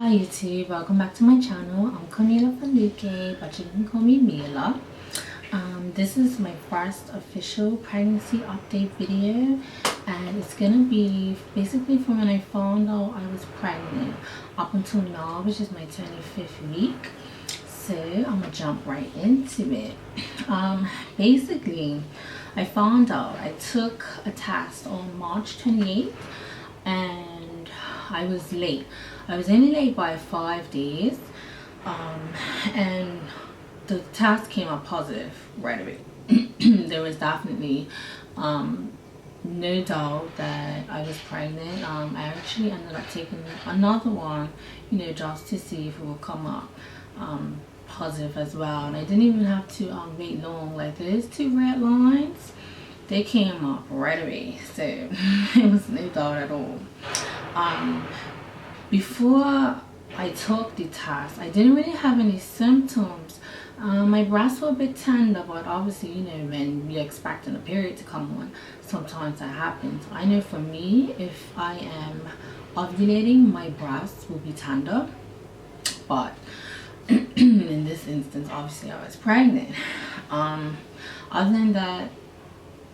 Hi YouTube, welcome back to my channel. I'm Camila from UK, but you can call me Mila. This is my first official pregnancy update video, and it's gonna be basically from when I found out I was pregnant up until now, which is my 25th week. So I'm gonna jump right into it. Basically, I found out I took a test on March 28th, and I was late. I was only late by 5 days, and the test came up positive right away. There was definitely no doubt that I was pregnant. I actually ended up taking another one, just to see if it would come up positive as well. And I didn't even have to wait long. Like those two red lines, they came up right away. So it was no doubt at all. Before I took the test, I didn't really have any symptoms. My breasts were a bit tender, but obviously, when you're expecting a period to come on, sometimes that happens. I know for me, if I am ovulating, my breasts will be tender. But in this instance, obviously, I was pregnant. Other than that,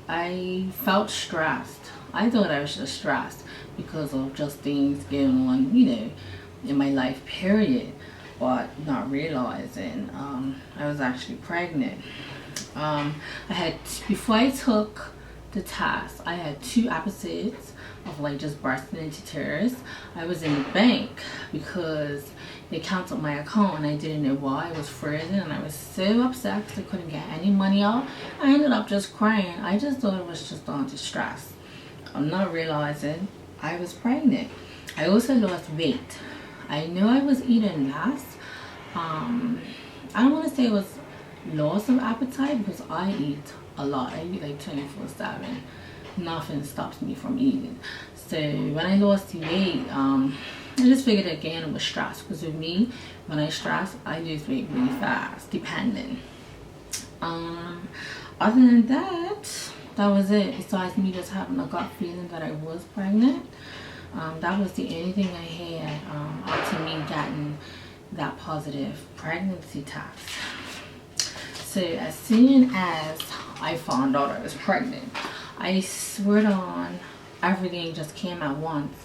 I felt stressed. I thought I was just stressed because of just things going on, in my life period, but not realizing I was actually pregnant. Before I took the test, I had 2 episodes of like just bursting into tears. I was in the bank because they canceled my account and I didn't know why. I was frozen and I was so upset because I couldn't get any money out. I ended up just crying. I just thought it was just on to stress. I'm not realizing I was pregnant. I also lost weight. I know I was eating less. I don't want to say it was loss of appetite because I eat a lot. I eat like 24/7. Nothing stops me from eating. So when I lost the weight, I just figured again it was stress, because with me, when I stress, I lose weight really fast, depending. Other than that was it. Besides me just having a gut feeling that I was pregnant, that was the only thing I had up to me getting that positive pregnancy test. So as soon as I found out I was pregnant, I swear on, everything just came at once.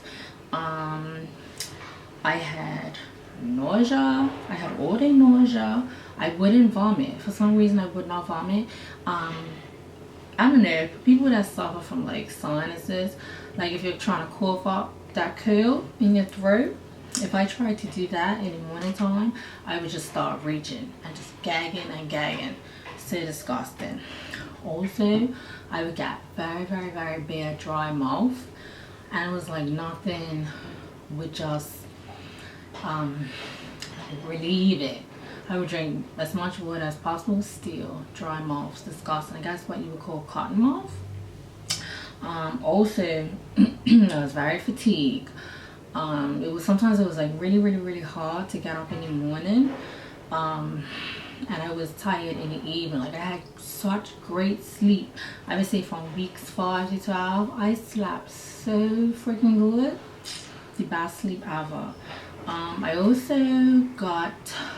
I had nausea. I had all day nausea. I wouldn't vomit. For some reason, I would not vomit. I don't know, people that suffer from like sinuses, like if you're trying to cough up that curl in your throat, if I tried to do that in the morning time, I would just start reaching and just gagging and gagging. So disgusting. Also, I would get very, very, very bad dry mouth, and it was like nothing would just relieve it. I would drink as much water as possible, still dry mouth, disgusting. I guess what you would call cotton mouth. Also, I was very fatigued. Sometimes it was like really, really, really hard to get up in the morning. And I was tired in the evening. Like I had such great sleep. I would say from weeks 5 to 12, I slept so freaking good. The best sleep ever. I also got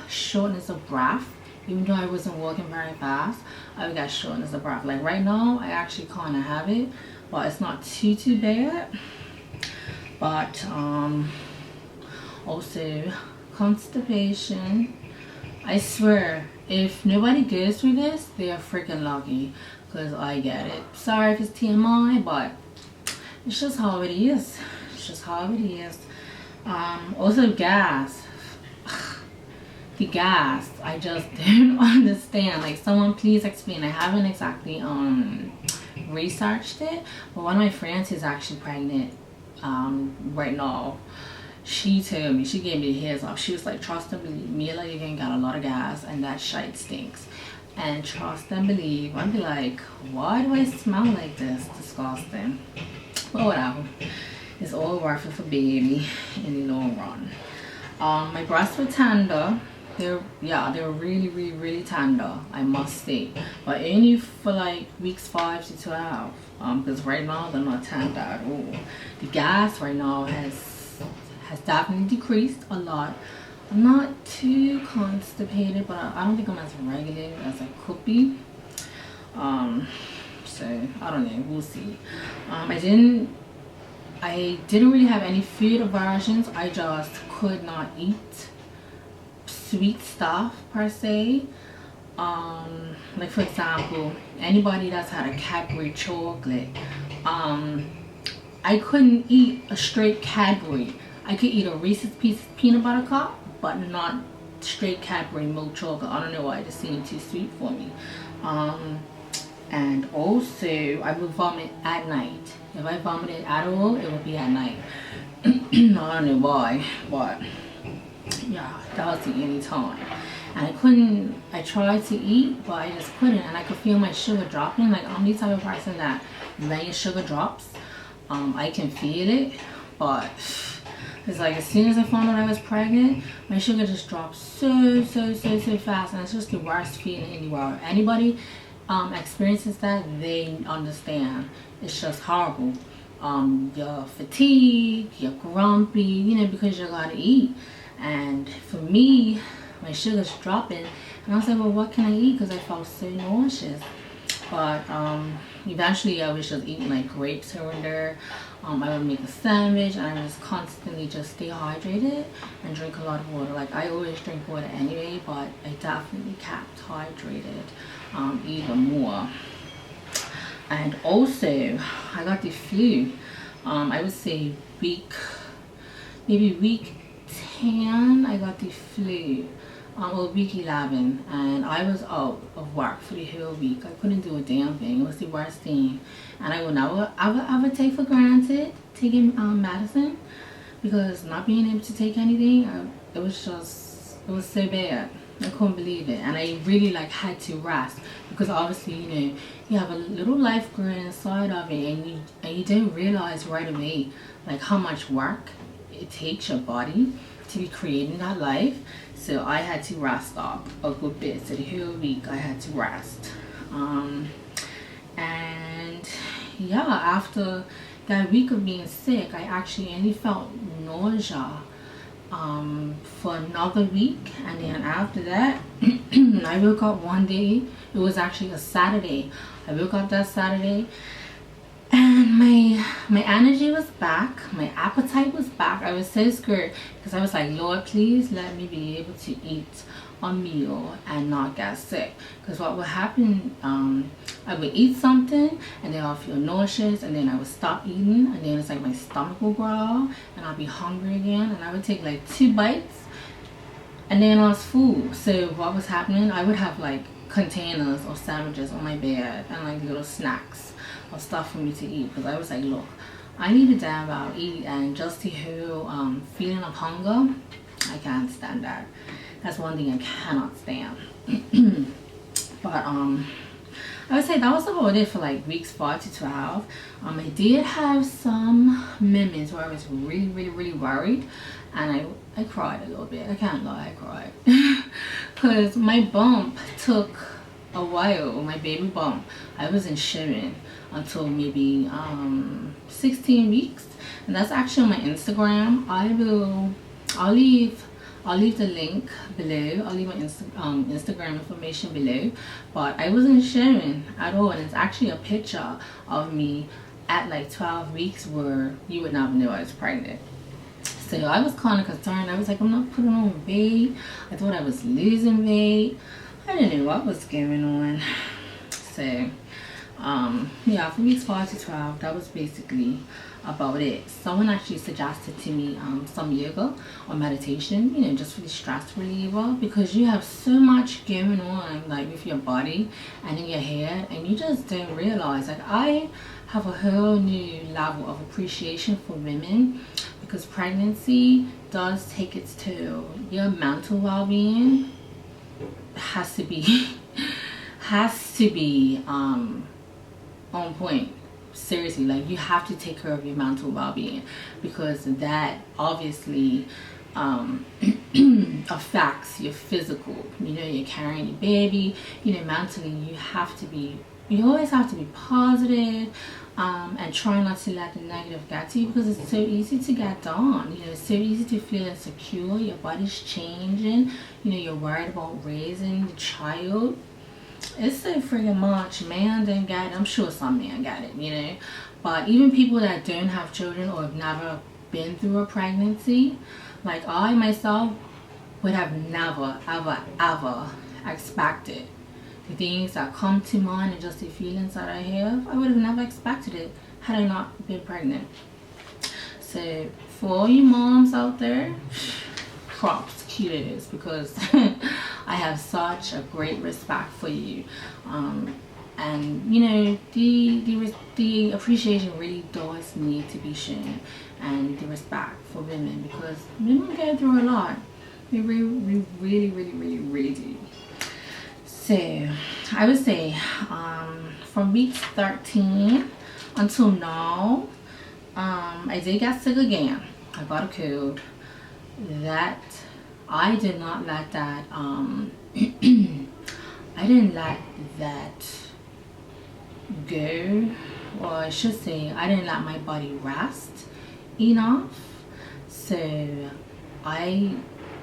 shortness of breath. Even though I wasn't walking very fast, I would get shortness of breath. Like right now, I actually kind of have it, but it's not too bad. But also constipation. I swear, if nobody goes through this, they are freaking lucky, because I get it. Sorry if it's TMI, but it's just how it is. It's just how it is. Also gas. The gas, I just don't understand. Like, someone please explain. I haven't exactly researched it, but one of my friends is actually pregnant right now. She told me, she gave me the heads up. She was like, trust and believe, Mila, you can get a lot of gas and that shite stinks. And trust and believe, I'd be like, why do I smell like this? Disgusting. But whatever. It's all worth it for baby in the long run. My breasts were tender. They were really, really, really tender, I must say. But only for like weeks 5 to 12. Because right now they're not tender at all. The gas right now has definitely decreased a lot. I'm not too constipated, but I don't think I'm as regular as I could be. So I don't know, we'll see. I didn't really have any food aversions. I just could not eat sweet stuff per se. Like for example, anybody that's had a Cadbury chocolate, I couldn't eat a straight Cadbury. I could eat a Reese's Pieces peanut butter cup, but not straight Cadbury milk chocolate. I don't know why, it just seemed too sweet for me. And also I would vomit at night. If I vomited at all, it would be at night. I don't know why, but yeah, that was the only time. And I tried to eat, but I just couldn't, and I could feel my sugar dropping. Like, I'm the type of person that when your sugar drops, I can feel it, but it's like as soon as I found out I was pregnant, my sugar just dropped so fast, and it's just the worst feeling in the world. Anybody experiences that, they understand. It's just horrible. You're fatigued, you're grumpy, you know, because you gotta eat. And for me, my sugar's dropping, and I was like, well, what can I eat? Because I felt so nauseous. But eventually I was just eating like grapes here and there. I would make a sandwich, and I was constantly just stay hydrated and drink a lot of water. Like, I always drink water anyway, but I definitely kept hydrated even more. And also I got the flu. I would say maybe week 10 I got the flu, or week 11, and I was out of work for the whole week. I couldn't do a damn thing. It was the worst thing, and I would never ever take for granted taking medicine, because not being able to take anything, it was so bad. I couldn't believe it, and I really like had to rest, because obviously, you know, you have a little life growing inside of it, and you don't realize right away like how much work it takes your body to be creating that life. So I had to rest up a good bit. So the whole week I had to rest. And yeah, after that week of being sick, I actually only felt nausea for another week, and then after that I woke up one day, it was actually a Saturday. I woke up that Saturday, and my energy was back, my appetite was back. I was so scared, because I was like, Lord, please let me be able to eat a meal and not get sick. Because what would happen, I would eat something, and then I'll feel nauseous, and then I would stop eating, and then it's like my stomach will growl, and I'll be hungry again, and I would take like 2 bites, and then I was full. So what was happening, I would have like containers of sandwiches on my bed, and like little snacks of stuff for me to eat, because I was like, look, I need to damn well eat, and just the whole feeling of hunger, I can't stand that. That's one thing I cannot stand. But I would say that was about it for like weeks 5 to 12. I did have some moments where I was really worried, and I cried a little bit. I can't lie, I cried. Because my bump took a while, my baby bump. I wasn't showing until maybe 16 weeks, and that's actually on my Instagram. I'll leave the link below. I'll leave my Instagram information below. But I wasn't showing at all, and it's actually a picture of me at like 12 weeks where you would not know I was pregnant. So I was kind of concerned. I was like, I'm not putting on weight. I thought I was losing weight. I didn't know what was going on. So yeah, for weeks 5 to 12, that was basically about it. Someone actually suggested to me some yoga or meditation, you know, just for the stress reliever, because you have so much going on like with your body and in your head, and you just don't realize. Like, I have a whole new level of appreciation for women, because pregnancy does take its toll. Your mental well-being has to be on point. Seriously, like, you have to take care of your mental well-being, because that obviously affects your physical. You know, you're carrying your baby, you know, mentally you always have to be positive. and try not to let the negative get to you, because it's so easy to get down. You know, it's so easy to feel insecure. Your body's changing. You know, you're worried about raising the child. It's so freaking much. Man don't get it. I'm sure some men get it, you know. But even people that don't have children or have never been through a pregnancy, like I myself would have never, ever, ever expected the things that come to mind and just the feelings that I have. I would have never expected it had I not been pregnant. So for all you moms out there, props, kudos, because I have such a great respect for you. And you know, the appreciation really does need to be shown, and the respect for women, because women go through a lot. We really do. So I would say from week 13 until now, I did get sick again. I got a cold. That I did not let that I didn't let that go, or I should say I didn't let my body rest enough. So I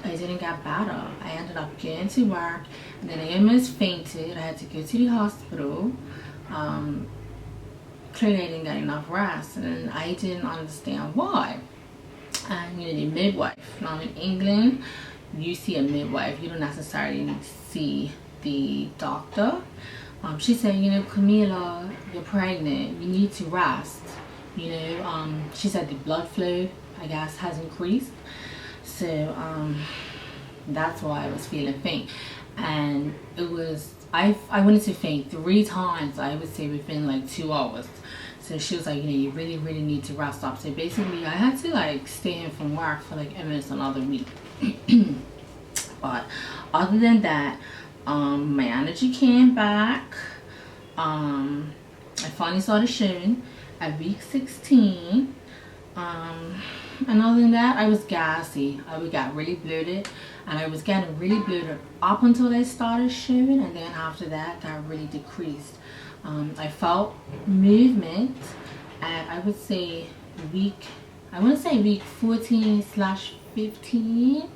didn't get better. I ended up getting to work, and then I almost fainted. I had to go to the hospital. Clearly I didn't get enough rest, and I didn't understand why. And you know, the midwife, now in England, you see a midwife, you don't necessarily see the doctor. She said, you know, Camila, you're pregnant, you need to rest. You know, she said the blood flow, I guess, has increased. So that's why I was feeling faint. And it was, I wanted to faint 3 times, I would say, within like 2 hours. So she was like, you know, you really need to rest up. So basically I had to like stay in from work for like almost another week. But other than that, my energy came back. I finally started showing at week 16. And other than that, I was gassy. I got really bloated, and I was getting really bloated up until I started showing, and then after that got really decreased. I felt movement at, I would say, week 14/15,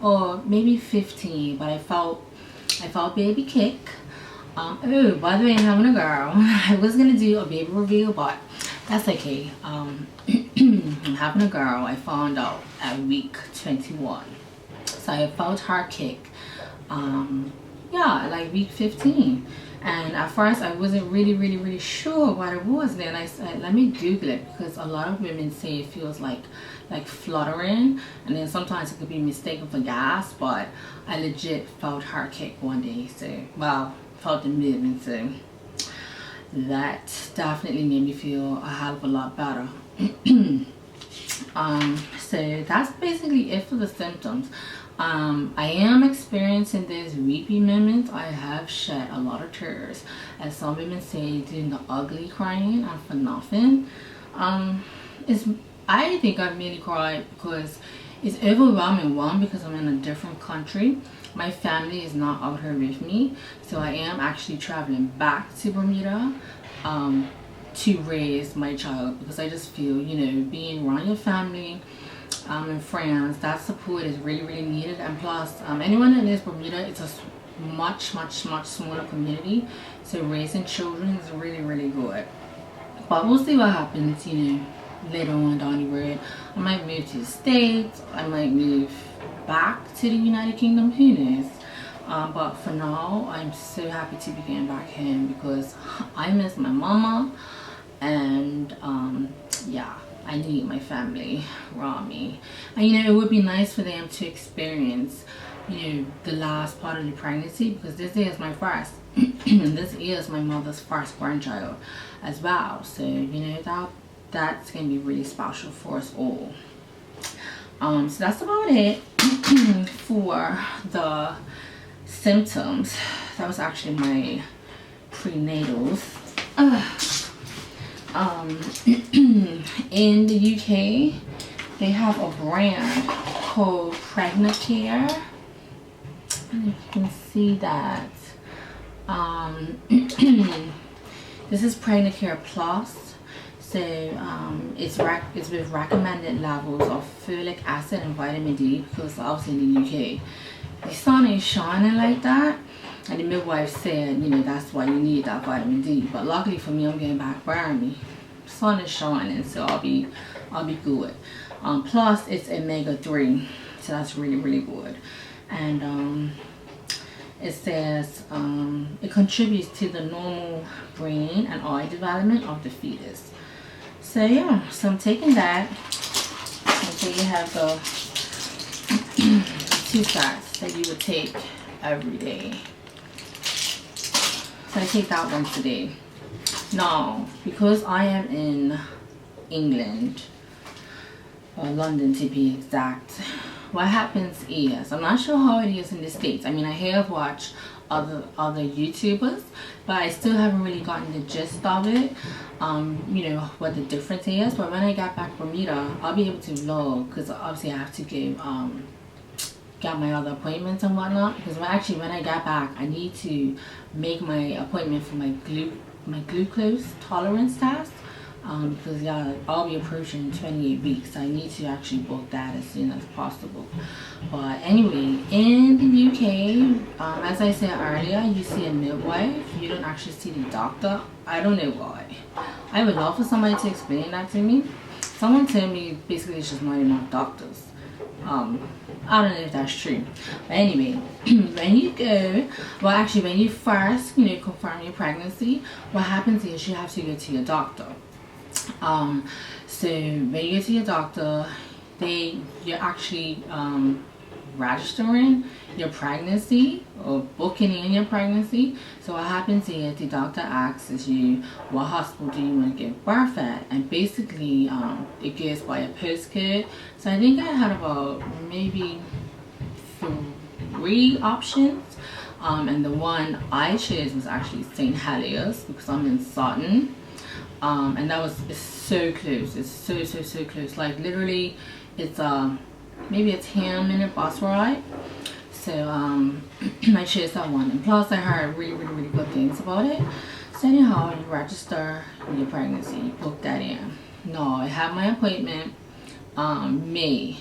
or maybe 15, but I felt baby kick. Oh, by the way, I'm having a girl. I was gonna do a baby reveal, but that's okay. I'm having a girl. I found out at week 21, so I felt her kick. Yeah, like week 15. And at first I wasn't really sure what it was. Then I said, let me Google it, because a lot of women say it feels like fluttering, and then sometimes it could be mistaken for gas. But I legit felt heart kick one day. So, well, felt the movement. So that definitely made me feel a hell of a lot better. So that's basically it for the symptoms. I am experiencing these weepy moments. I have shed a lot of tears, as some women say, doing the ugly crying and for nothing. I think I mainly cried because it's overwhelming. One, because I'm in a different country. My family is not out here with me, so I am actually traveling back to Bermuda to raise my child, because I just feel, you know, being around your family and friends, that support is really needed. And plus, anyone that lives in Bermuda, it's a much smaller community, so raising children is really good. But we'll see what happens, you know, later on down the road. I might move to the States, I might move back to the United Kingdom, who knows. But for now, I'm so happy to be getting back home, because I miss my mama, and yeah, I need my family around me. And you know, it would be nice for them to experience, you know, the last part of the pregnancy, because this is my first and this is my mother's first grandchild as well. So you know, that's gonna be really special for us all. So that's about it for the symptoms. That was actually my prenatals. In the UK, they have a brand called Pregnacare, and you can see that this is Pregnacare Plus. So it's with recommended levels of folic acid and vitamin D, because obviously in the UK the sun ain't shining like that, and the midwife said, you know, that's why you need that vitamin D. But luckily for me, I'm getting back burn. Sun is shining, so I'll be good. Plus it's omega-3, so that's really good. And it says it contributes to the normal brain and eye development of the fetus. So yeah, so I'm taking that. Okay, you have the 2 shots that you would take every day. So I take that once a day. Now, because I am in England, or London to be exact, what happens is, I'm not sure how it is in the States. I mean, I have watched other YouTubers, but I still haven't really gotten the gist of it, you know, what the difference is. But when I got back from Bermuda, I'll be able to vlog, because obviously I have to get my other appointments and whatnot, because when I got back, I need to make my appointment for my glucose tolerance test, because yeah, I'll be approaching 28 weeks. I need to actually book that as soon as possible. But anyway, in the UK, as I said earlier, you see a midwife, you don't actually see the doctor. I don't know why. I would love for somebody to explain that to me. Someone tell me basically it's just not enough doctors. I don't know if that's true, but anyway, when you go, well, actually when you first, you know, confirm your pregnancy, what happens is you have to go to your doctor. So when you go to your doctor, you're actually registering your pregnancy or booking in your pregnancy. So what happens is the doctor asks you, what hospital do you want to give birth at, and basically it goes by a postcode. So I think I had about maybe 3 options, and the one I chose was actually St. Heliers, because I'm in Sutton, and that was, it's so close. It's so close. Like literally, it's maybe a 10-minute bus ride. So I chose that one, and plus I heard really good things about it. So anyhow, you register your pregnancy, you book that in. No, I had my appointment May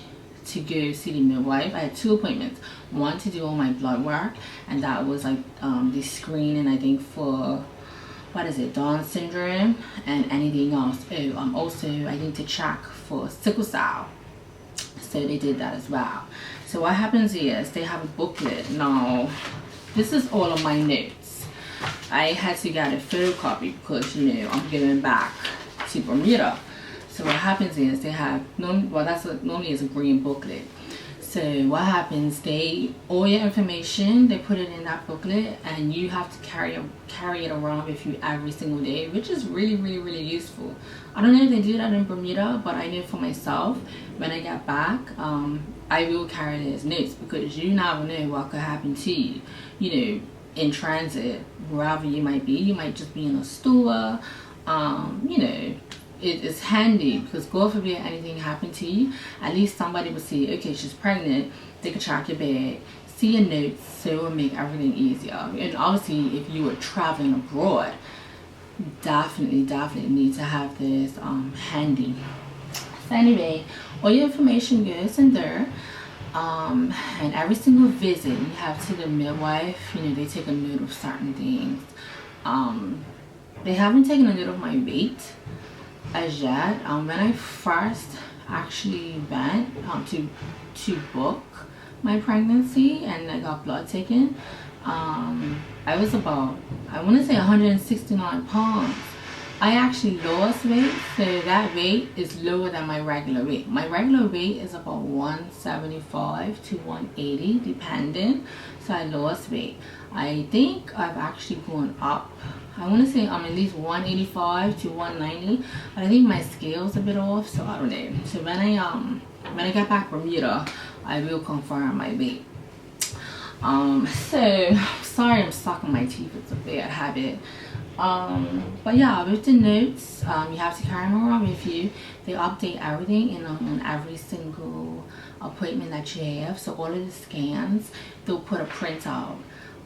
to go see the midwife. I had 2 appointments, one to do all my blood work, and that was like the screening, I think, for what is it, Down syndrome and anything else. Oh, also I need to check for sickle cell, so they did that as well. So what happens is they have a booklet. Now this is all of my notes. I had to get a photocopy because, you know, I'm going back to Bermuda. So what happens is they have, normally is a green booklet. So what happens, all your information, they put it in that booklet, and you have to carry it around with you every single day, which is really useful. I don't know if they do that in Bermuda, but I know for myself, when I get back, I will carry these notes, because you never know what could happen to you, you know, in transit, wherever you might be. You might just be in a store, you know. It is handy, because God forbid anything happen to you, at least somebody will see, okay, she's pregnant. They can track your bag, see your notes, so it will make everything easier. And obviously, if you were traveling abroad, definitely need to have this handy. So anyway, all your information goes in there, and every single visit you have to the midwife, you know, they take a note of certain things. They haven't taken a note of my weight as yet. When I first actually went to book my pregnancy and I got blood taken, I was about, I want to say 169 pounds. I actually lost weight, so that weight is lower than my regular weight. My regular weight is about 175 to 180 depending, so I lost weight. I think I've actually gone up. I want to say I'm at least 185 to 190, but I think my scale's a bit off, so I don't know. So when I get back from Bermuda, I will confirm my weight. So sorry I'm sucking my teeth, it's a bad habit. But yeah, with the notes, you have to carry them around with you. They update everything in on every single appointment that you have. So all of the scans, they'll put a printout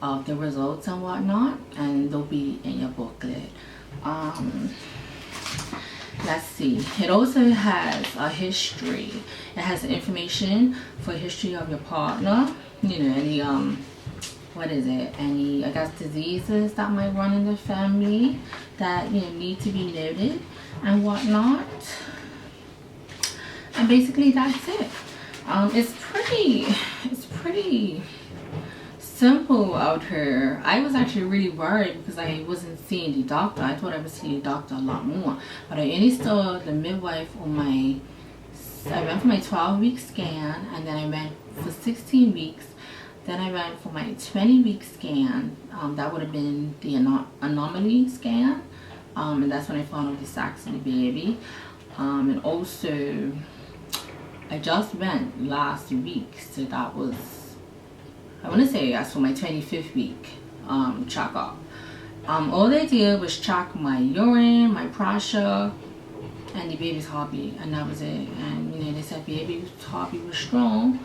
of the results and whatnot, and they'll be in your booklet. let's see, it also has a history. It has information for history of your partner, you know, any what is it, any, I guess, diseases that might run in the family that, you know, need to be noted and whatnot. And basically that's it. It's pretty simple out here. I was actually really worried because I wasn't seeing the doctor. I thought I was seeing the doctor a lot more, but I only saw the midwife on I went for my 12-week scan, and then I went for 16 weeks. Then I went for my 20-week scan. That would have been the anomaly scan, and that's when I found out the sacs in the baby. And also, I just went last week, so that was, I want to say that's for my 25th week checkup. All they did was check my urine, my pressure, and the baby's heartbeat, and that was it. And you know, they said baby's heartbeat was strong.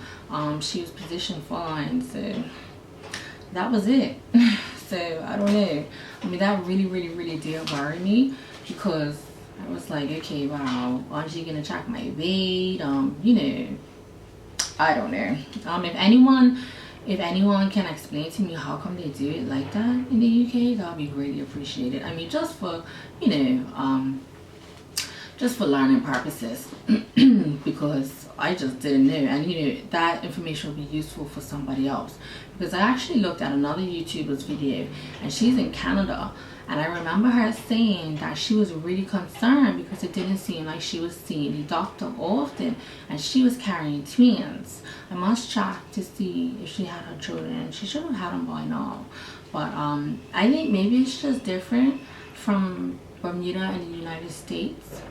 She was positioned fine, so that was it. So I don't know. I mean, that really did worry me, because I was like, okay, wow, aren't you gonna check my weight? You know, I don't know. If anyone can explain to me how come they do it like that in the UK, that would be greatly appreciated. I mean, just for, you know, just for learning purposes, because I just didn't know, and you know, that information will be useful for somebody else. Because I actually looked at another YouTuber's video, and she's in Canada, and I remember her saying that she was really concerned because it didn't seem like she was seeing the doctor often, and she was carrying twins. I must check to see if she had her children. She should have had them by now, but I think maybe it's just different from Bermuda and the United States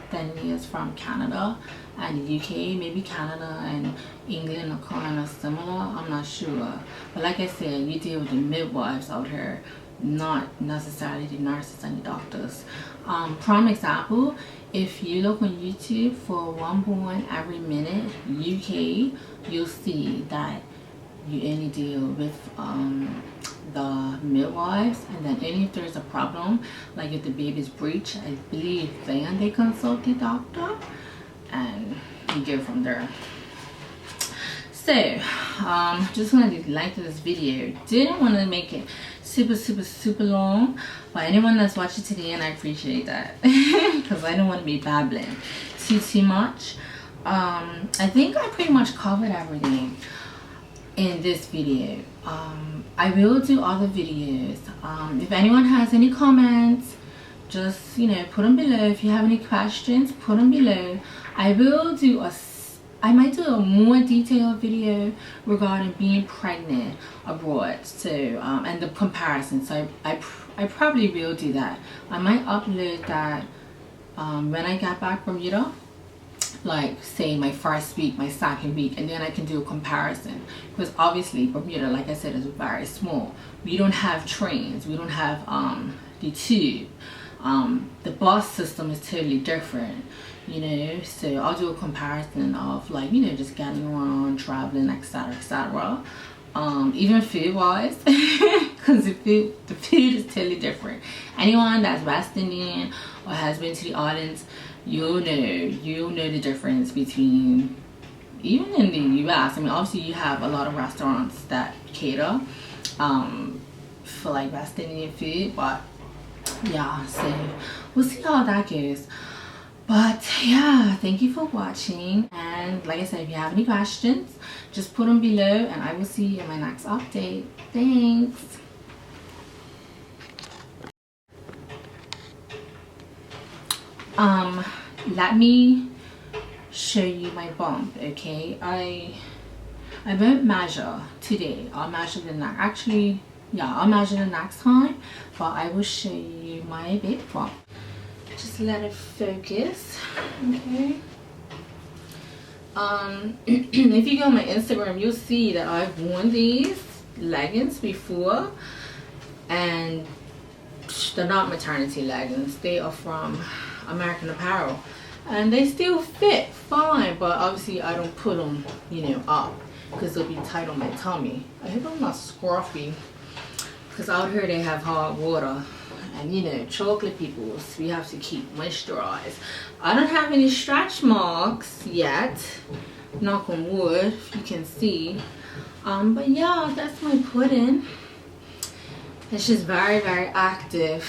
than it is from Canada and the UK. Maybe Canada and England are kind of similar, I'm not sure. But like I said, you deal with the midwives out here, not necessarily the nurses and the doctors. Prime example, if you look on YouTube for one born every minute UK, you'll see that you only deal with the midwives, and then only if there's a problem, like if the baby's breech, I believe then they consult the doctor, and you go from there. So just wanted to like this video. Didn't want to make it super long, but anyone that's watching today, and I appreciate that, because I don't want to be babbling too much. I think I pretty much covered everything in this video. I will do other videos. If anyone has any comments, just, you know, put them below. If you have any questions, put them below. I might do a more detailed video regarding being pregnant abroad, so and the comparison. So I probably will do that. I might upload that when I get back from Bermuda, like say my first week, my second week, and then I can do a comparison, because obviously Bermuda, like I said, is very small. We don't have trains, we don't have the tube, the bus system is totally different, you know. So I'll do a comparison of, like, you know, just getting around, traveling, etc. Even food wise, because the food is totally different. Anyone that's West Indian or has been to the islands, you'll know the difference between, even in the US. I mean, obviously you have a lot of restaurants that cater for like West Indian food, but yeah, so we'll see how that goes. But yeah, thank you for watching, and like I said, if you have any questions, just put them below, and I will see you in my next update. Thanks. Let me show you my bump, okay? I won't measure today. I'll measure the next, actually, yeah, I'll measure the next time, but I will show you my big bump. Just let it focus, okay? If you go on my Instagram, you'll see that I've worn these leggings before, and they're not maternity leggings. They are from American Apparel, and they still fit fine, but obviously I don't put them, you know, up, because they'll be tight on my tummy. I hope I'm not scruffy, because out here they have hot water, and you know, chocolate peoples, we have to keep moisturized. I don't have any stretch marks yet, knock on wood, if you can see. But yeah, that's my pudding. It's just very, very active.